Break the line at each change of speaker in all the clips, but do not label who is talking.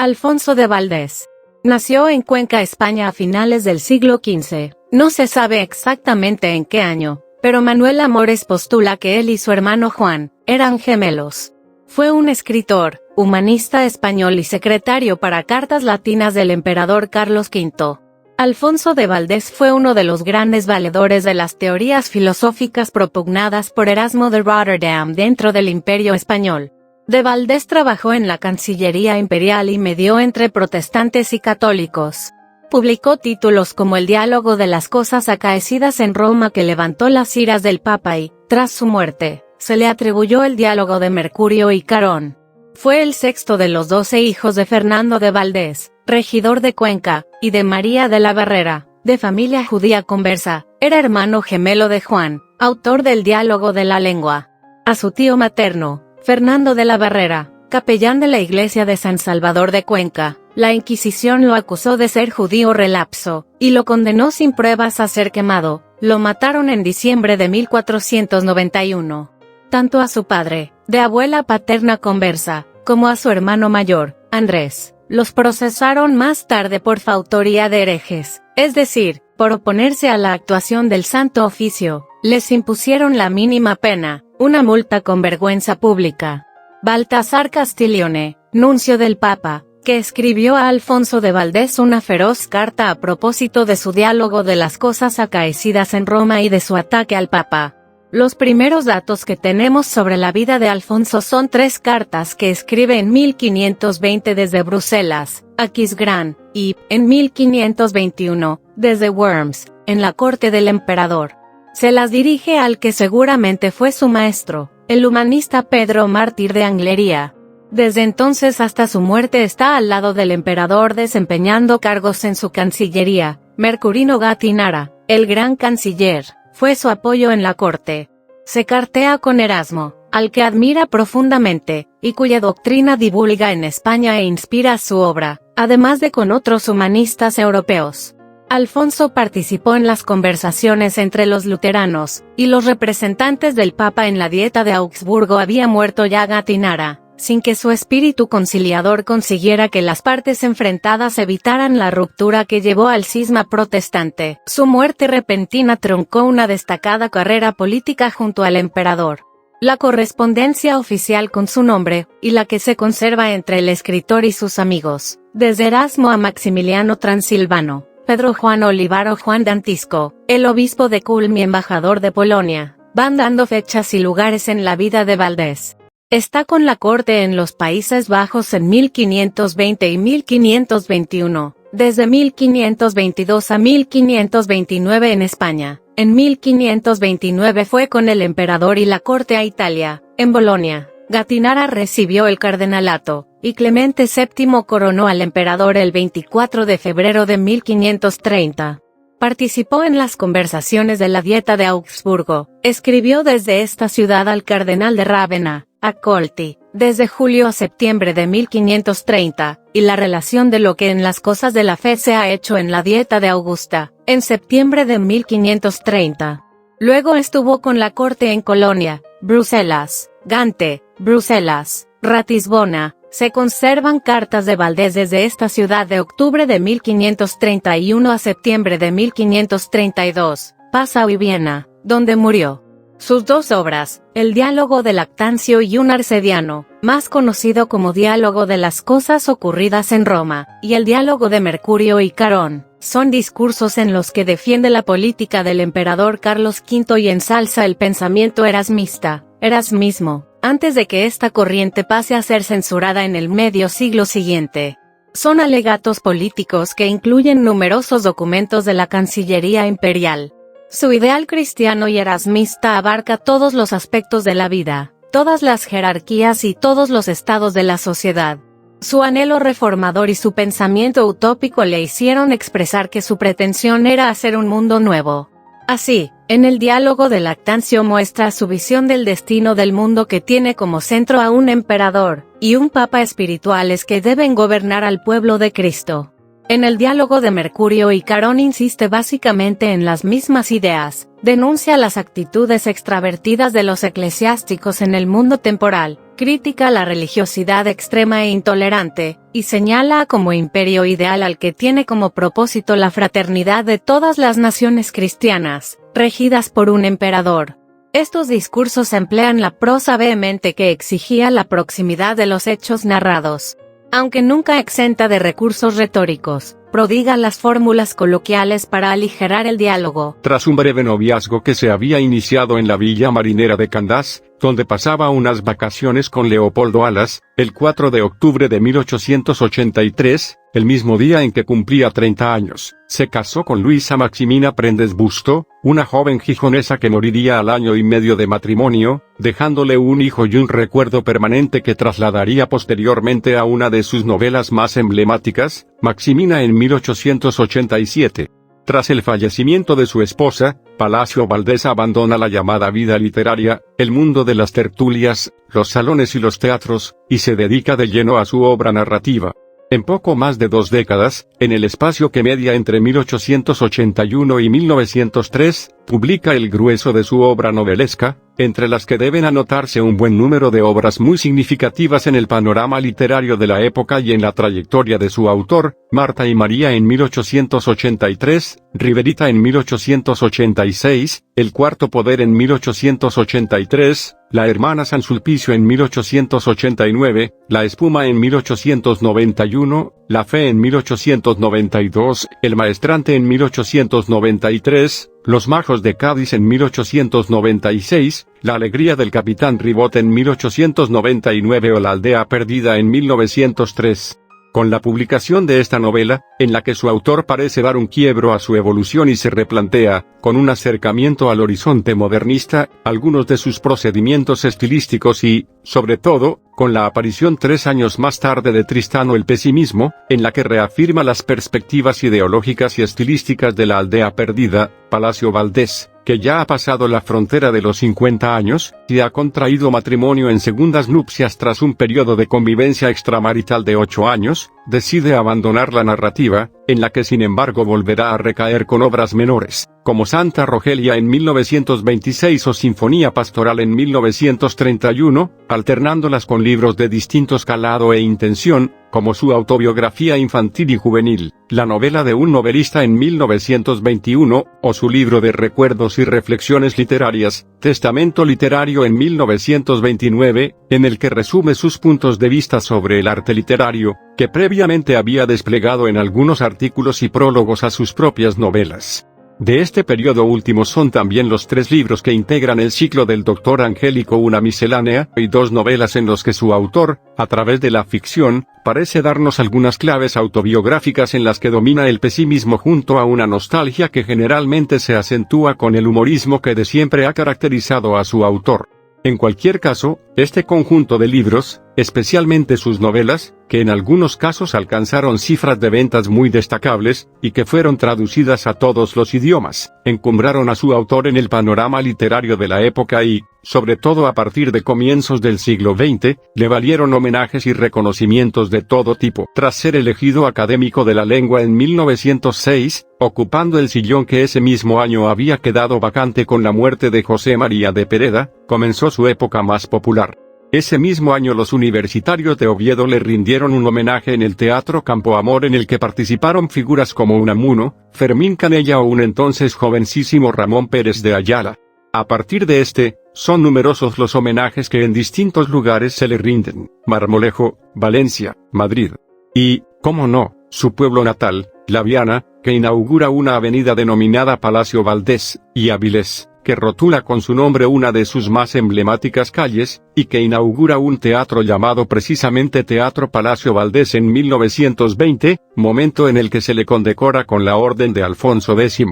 Alfonso de Valdés. Nació en Cuenca, España a finales del siglo XV. No se sabe exactamente en qué año, pero Manuel Amores postula que él y su hermano Juan eran gemelos. Fue un escritor, humanista español y secretario para cartas latinas del emperador Carlos V. Alfonso de Valdés fue uno de los grandes valedores de las teorías filosóficas propugnadas por Erasmo de Rotterdam dentro del Imperio Español. De Valdés trabajó en la Cancillería Imperial y medió entre protestantes y católicos. Publicó títulos como El diálogo de las cosas acaecidas en Roma, que levantó las iras del Papa, y, tras su muerte, se le atribuyó el diálogo de Mercurio y Carón. Fue el sexto de los 12 hijos de Fernando de Valdés, regidor de Cuenca, y de María de la Barrera, de familia judía conversa. Era hermano gemelo de Juan, autor del diálogo de la lengua. A su tío materno, Fernando de la Barrera, capellán de la iglesia de San Salvador de Cuenca, la Inquisición lo acusó de ser judío relapso, y lo condenó sin pruebas a ser quemado. Lo mataron en diciembre de 1491. Tanto a su padre, de abuela paterna conversa, como a su hermano mayor, Andrés, los procesaron más tarde por fautoría de herejes, es decir, por oponerse a la actuación del Santo Oficio. Les impusieron la mínima pena, una multa con vergüenza pública. Baltasar Castiglione, nuncio del Papa, que escribió a Alfonso de Valdés una feroz carta a propósito de su diálogo de las cosas acaecidas en Roma y de su ataque al Papa. Los primeros datos que tenemos sobre la vida de Alfonso son 3 cartas que escribe en 1520 desde Bruselas, a Quisgrán, y, en 1521, desde Worms, en la corte del emperador. Se las dirige al que seguramente fue su maestro, el humanista Pedro Mártir de Anglería. Desde entonces hasta su muerte está al lado del emperador desempeñando cargos en su cancillería. Mercurino Gattinara, el gran canciller, fue su apoyo en la corte. Se cartea con Erasmo, al que admira profundamente, y cuya doctrina divulga en España e inspira su obra, además de con otros humanistas europeos. Alfonso participó en las conversaciones entre los luteranos y los representantes del Papa en la Dieta de Augsburgo. Había muerto ya Gattinara, sin que su espíritu conciliador consiguiera que las partes enfrentadas evitaran la ruptura que llevó al cisma protestante. Su muerte repentina truncó una destacada carrera política junto al emperador. La correspondencia oficial con su nombre, y la que se conserva entre el escritor y sus amigos, desde Erasmo a Maximiliano Transilvano, Pedro Juan Olivaro, Juan Dantisco, el obispo de Culm y embajador de Polonia, van dando fechas y lugares en la vida de Valdés. Está con la corte en los Países Bajos en 1520 y 1521, desde 1522 a 1529 en España. En 1529 fue con el emperador y la corte a Italia, en Bolonia. Gattinara recibió el cardenalato, y Clemente VII coronó al emperador el 24 de febrero de 1530. Participó en las conversaciones de la Dieta de Augsburgo. Escribió desde esta ciudad al cardenal de Rávena, Accolti, desde julio a septiembre de 1530, y la relación de lo que en las cosas de la fe se ha hecho en la Dieta de Augusta, en septiembre de 1530. Luego estuvo con la corte en Colonia, Bruselas, Gante, Bruselas, Ratisbona. Se conservan cartas de Valdés desde esta ciudad de octubre de 1531 a septiembre de 1532, Passau y Viena, donde murió. Sus 2 obras, El diálogo de Lactancio y Un Arcediano, más conocido como Diálogo de las cosas ocurridas en Roma, y El diálogo de Mercurio y Carón, son discursos en los que defiende la política del emperador Carlos V y ensalza el pensamiento erasmista, erasmismo, antes de que esta corriente pase a ser censurada en el medio siglo siguiente. Son alegatos políticos que incluyen numerosos documentos de la Cancillería Imperial. Su ideal cristiano y erasmista abarca todos los aspectos de la vida, todas las jerarquías y todos los estados de la sociedad. Su anhelo reformador y su pensamiento utópico le hicieron expresar que su pretensión era hacer un mundo nuevo. Así, en el diálogo de Lactancio muestra su visión del destino del mundo, que tiene como centro a un emperador y un papa espirituales que deben gobernar al pueblo de Cristo. En el diálogo de Mercurio y Carón insiste básicamente en las mismas ideas, denuncia las actitudes extravertidas de los eclesiásticos en el mundo temporal, Critica la religiosidad extrema e intolerante, y señala como imperio ideal al que tiene como propósito la fraternidad de todas las naciones cristianas, regidas por un emperador. Estos discursos emplean la prosa vehemente que exigía la proximidad de los hechos narrados. Aunque nunca exenta de recursos retóricos, prodiga las fórmulas coloquiales para aligerar el diálogo.
Tras un breve noviazgo que se había iniciado en la villa marinera de Candás, donde pasaba unas vacaciones con Leopoldo Alas, el 4 de octubre de 1883, el mismo día en que cumplía 30 años, se casó con Luisa Maximina Prendes Busto, una joven gijonesa que moriría al año y medio de matrimonio, dejándole un hijo y un recuerdo permanente que trasladaría posteriormente a una de sus novelas más emblemáticas, Maximina en 1887. Tras el fallecimiento de su esposa, Palacio Valdés abandona la llamada vida literaria, el mundo de las tertulias, los salones y los teatros, y se dedica de lleno a su obra narrativa. En poco más de 2 décadas, en el espacio que media entre 1881 y 1903, publica el grueso de su obra novelesca, entre las que deben anotarse un buen número de obras muy significativas en el panorama literario de la época y en la trayectoria de su autor, Marta y María en 1883, Riverita en 1886, El Cuarto Poder en 1883, La Hermana San Sulpicio en 1889, La Espuma en 1891, La Fe en 1892, El Maestrante en 1893, Los Majos de Cádiz en 1896, La Alegría del Capitán Ribot en 1899 o La Aldea Perdida en 1903. Con la publicación de esta novela, en la que su autor parece dar un quiebro a su evolución y se replantea, con un acercamiento al horizonte modernista, algunos de sus procedimientos estilísticos y, sobre todo, con la aparición 3 años más tarde de Tristano el Pesimismo, en la que reafirma las perspectivas ideológicas y estilísticas de La Aldea Perdida, Palacio Valdés, que ya ha pasado la frontera de los 50 años, y ha contraído matrimonio en segundas nupcias tras un periodo de convivencia extramarital de 8 años, decide abandonar la narrativa, en la que sin embargo volverá a recaer con obras menores, como Santa Rogelia en 1926 o Sinfonía Pastoral en 1931, alternándolas con libros de distinto calado e intención, como su autobiografía infantil y juvenil, La novela de un novelista en 1921, o su libro de recuerdos y reflexiones literarias, Testamento literario en 1929, en el que resume sus puntos de vista sobre el arte literario, que previamente había desplegado en algunos artículos y prólogos a sus propias novelas. De este periodo último son también los 3 libros que integran el ciclo del Doctor Angélico, una miscelánea, y 2 novelas en los que su autor, a través de la ficción, parece darnos algunas claves autobiográficas en las que domina el pesimismo junto a una nostalgia que generalmente se acentúa con el humorismo que de siempre ha caracterizado a su autor. En cualquier caso, este conjunto de libros, especialmente sus novelas, que en algunos casos alcanzaron cifras de ventas muy destacables, y que fueron traducidas a todos los idiomas, encumbraron a su autor en el panorama literario de la época y, sobre todo a partir de comienzos del siglo XX, le valieron homenajes y reconocimientos de todo tipo. Tras ser elegido académico de la lengua en 1906, ocupando el sillón que ese mismo año había quedado vacante con la muerte de José María de Pereda, comenzó su época más popular. Ese mismo año los universitarios de Oviedo le rindieron un homenaje en el Teatro Campo Amor en el que participaron figuras como Unamuno, Fermín Canella o un entonces jovencísimo Ramón Pérez de Ayala. A partir de son numerosos los homenajes que en distintos lugares se le rinden: Marmolejo, Valencia, Madrid. Y, cómo no, su pueblo natal, La Viana, que inaugura una avenida denominada Palacio Valdés, y Avilés, que rotula con su nombre una de sus más emblemáticas calles, y que inaugura un teatro llamado precisamente Teatro Palacio Valdés en 1920, momento en el que se le condecora con la Orden de Alfonso X.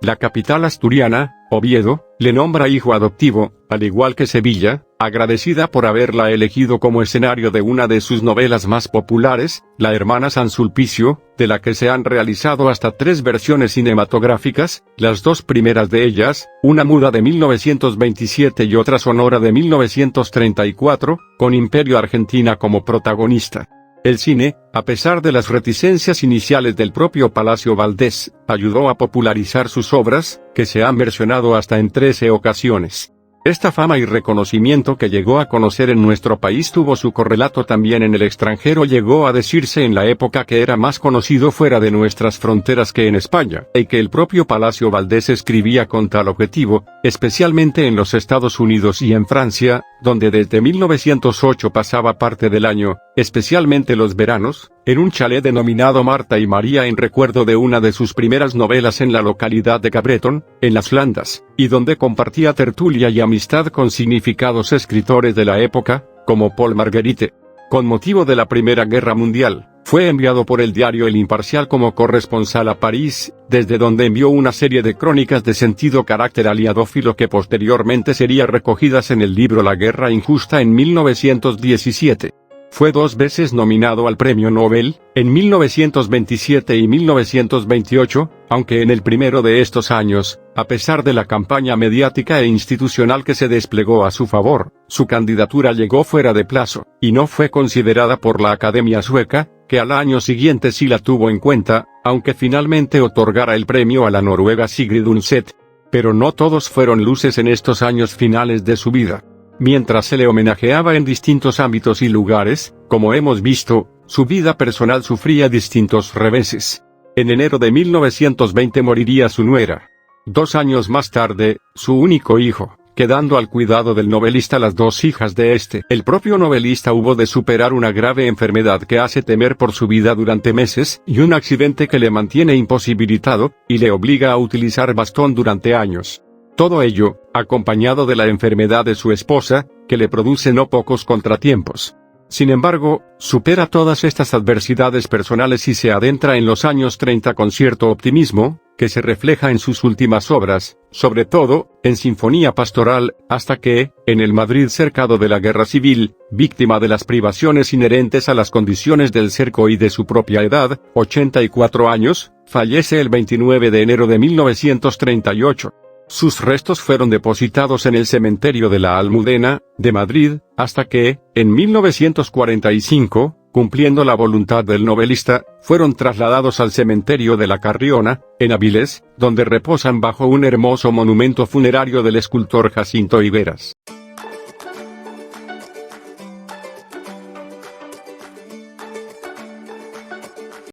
La capital asturiana, Oviedo, le nombra hijo adoptivo, al igual que Sevilla, agradecida por haberla elegido como escenario de una de sus novelas más populares, La Hermana San Sulpicio, de la que se han realizado hasta 3 versiones cinematográficas, las 2 primeras de ellas, una muda de 1927 y otra sonora de 1934, con Imperio Argentina como protagonista. El cine, a pesar de las reticencias iniciales del propio Palacio Valdés, ayudó a popularizar sus obras, que se han versionado hasta en 13 ocasiones. Esta fama y reconocimiento que llegó a conocer en nuestro país tuvo su correlato también en el extranjero. Llegó a decirse en la época que era más conocido fuera de nuestras fronteras que en España, y que el propio Palacio Valdés escribía con tal objetivo, especialmente en los Estados Unidos y en Francia, donde desde 1908 pasaba parte del año, especialmente los veranos, en un chalet denominado Marta y María en recuerdo de una de sus primeras novelas en la localidad de Cabreton, en las Flandas, y donde compartía tertulia y amistad con significados escritores de la época, como Paul Marguerite. Con motivo de la Primera Guerra Mundial, fue enviado por el diario El Imparcial como corresponsal a París, desde donde envió una serie de crónicas de sentido carácter aliadófilo que posteriormente serían recogidas en el libro La Guerra Injusta en 1917. Fue 2 veces nominado al Premio Nobel, en 1927 y 1928, aunque en el primero de estos años, a pesar de la campaña mediática e institucional que se desplegó a su favor, su candidatura llegó fuera de plazo, y no fue considerada por la Academia Sueca, que al año siguiente sí la tuvo en cuenta, aunque finalmente otorgara el premio a la noruega Sigrid Undset. Pero no todos fueron luces en estos años finales de su vida. Mientras se le homenajeaba en distintos ámbitos y lugares, como hemos visto, su vida personal sufría distintos reveses. En enero de 1920 moriría su nuera. 2 años más tarde, su único hijo, quedando al cuidado del novelista las 2 hijas de este. El propio novelista hubo de superar una grave enfermedad que hace temer por su vida durante meses, y un accidente que le mantiene imposibilitado, y le obliga a utilizar bastón durante años. Todo ello, acompañado de la enfermedad de su esposa, que le produce no pocos contratiempos. Sin embargo, supera todas estas adversidades personales y se adentra en los años 30 con cierto optimismo, que se refleja en sus últimas obras, sobre todo, en Sinfonía Pastoral, hasta que, en el Madrid cercado de la Guerra Civil, víctima de las privaciones inherentes a las condiciones del cerco y de su propia edad, 84 años, fallece el 29 de enero de 1938. Sus restos fueron depositados en el cementerio de la Almudena, de Madrid, hasta que, en 1945, cumpliendo la voluntad del novelista, fueron trasladados al cementerio de la Carriona, en Avilés, donde reposan bajo un hermoso monumento funerario del escultor Jacinto Higueras.